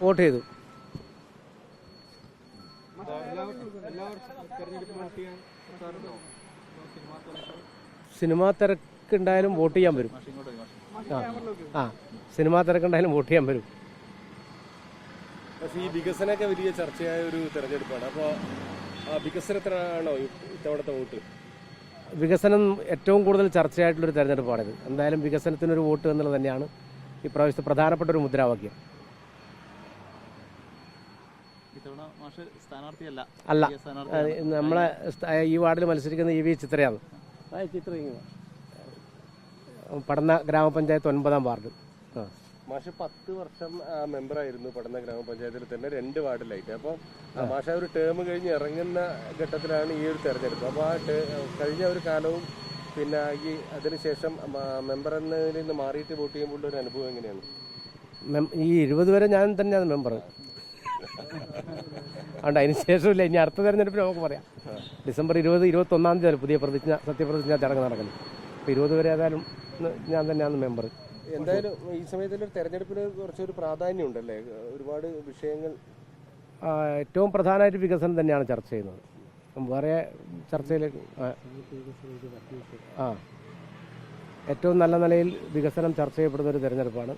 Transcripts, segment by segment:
Vote ചെയ്തു. Cinema തിരക്കുണ്ടായാലും vote ചെയ്യാൻ വരും. ആ സിനിമാ തിരക്കുണ്ടായാലും വോട്ട് ചെയ്യാൻ വരും. പക്ഷേ ഈ വികസനമൊക്കെ വലിയ ചർച്ചയായ ഒരു തെരഞ്ഞെടുപ്പാണ്. അപ്പോൾ ആ വികസനത്തിനാണോ ഇത്തവണത്തെ വോട്ട്? വികസനം ഏറ്റവും കൂടുതൽ ചർച്ചയായിട്ടുള്ളൊരു തെരഞ്ഞെടുപ്പാണിത്. എന്തായാലും വികസനത്തിനൊരു വോട്ട് എന്നുള്ളത് തന്നെയാണ് ഈ പ്രാവശ്യത്തെ പ്രധാനപ്പെട്ട ഒരു മുദ്രാവാക്യം. അല്ല, നമ്മളെ ഈ വാർഡിൽ മത്സരിക്കുന്ന EV ചിത്രയാണ്. പടന്ന ഗ്രാമപഞ്ചായത്ത് 9-ാം വാർഡ്. മാഷ് 10 വർഷം മെമ്പറായിരുന്നു പടന്ന ഗ്രാമപഞ്ചായത്തിൽ തന്നെ 2 വാർഡിലായിട്ട്. അപ്പോൾ മാഷ ഒരു ടേം കഴിഞ്ഞ് ഇറങ്ങുന്ന ഘട്ടത്തിലാണ് ഈ ഒരു തെരഞ്ഞെടുപ്പ്. അപ്പോൾ ആ കഴിഞ്ഞ ഒരു കാലവും പിന്നെ ഈ അതിനുശേഷം മെമ്പർ എന്നതിൽ നിന്ന് മാറിയിട്ട് വോട്ട് ചെയ്യുമ്പോൾ ഒരു അനുഭവം എങ്ങനെയാണ്? ഈ 20 വരെ ഞാൻ തന്നെയാണ് മെമ്പർ. അതുകൊണ്ട് അതിന് ശേഷമില്ല. ഇനി അടുത്ത തെരഞ്ഞെടുപ്പിൽ നമുക്ക് പറയാം. ഡിസംബർ 20-21 തീയതി പുതിയ സത്യപ്രതിജ്ഞ ചടങ്ങ് നടക്കുന്നത്. അപ്പോൾ 20 വരെ ഏതായാലും ഞാൻ തന്നെയാണ് മെമ്പർ. എന്തായാലും ഈ സമയത്തൊരു തെരഞ്ഞെടുപ്പിന് കുറച്ചൊരു പ്രാധാന്യം ഉണ്ടല്ലേ? ഒരുപാട് വിഷയങ്ങൾ. ഏറ്റവും പ്രധാനമായിട്ട് വികസനം തന്നെയാണ് ചർച്ച ചെയ്യുന്നത്. വേറെ ചർച്ചയിലേക്ക് ഏറ്റവും നല്ല നിലയിൽ വികസനം ചർച്ച ചെയ്യപ്പെടുന്ന ഒരു തെരഞ്ഞെടുപ്പാണ്.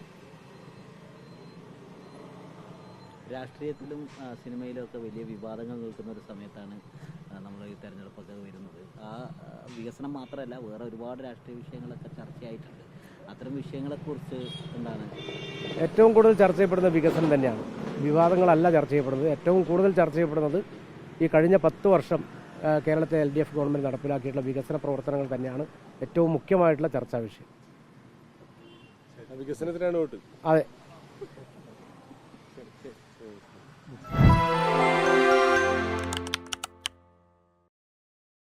രാഷ്ട്രീയത്തിലും സിനിമയിലും ഒക്കെ വലിയ വിവാദങ്ങൾ നിൽക്കുന്ന ഒരു സമയത്താണ് നമ്മൾ ഈ തെരഞ്ഞെടുപ്പൊക്കെ വരുന്നത്. ആ വികസനം മാത്രമല്ല, വേറെ ഒരുപാട് രാഷ്ട്രീയ വിഷയങ്ങളൊക്കെ ചർച്ചയായിട്ടുണ്ട്. അത്തരം വിഷയങ്ങളെക്കുറിച്ച് എന്താണ്? ഏറ്റവും കൂടുതൽ ചർച്ച ചെയ്യപ്പെടുന്ന വികസനം തന്നെയാണ്. വിവാദങ്ങളല്ല ചർച്ച ചെയ്യപ്പെടുന്നത്. ഏറ്റവും കൂടുതൽ ചർച്ച ചെയ്യപ്പെടുന്നത് ഈ കഴിഞ്ഞ 10 വർഷം കേരളത്തെ LDF ഗവൺമെൻറ് നടപ്പിലാക്കിയിട്ടുള്ള വികസന പ്രവർത്തനങ്ങൾ തന്നെയാണ് ഏറ്റവും മുഖ്യമായിട്ടുള്ള ചർച്ചാ വിഷയം. വികസനത്തിനാണ് വോട്ട്. അതെ.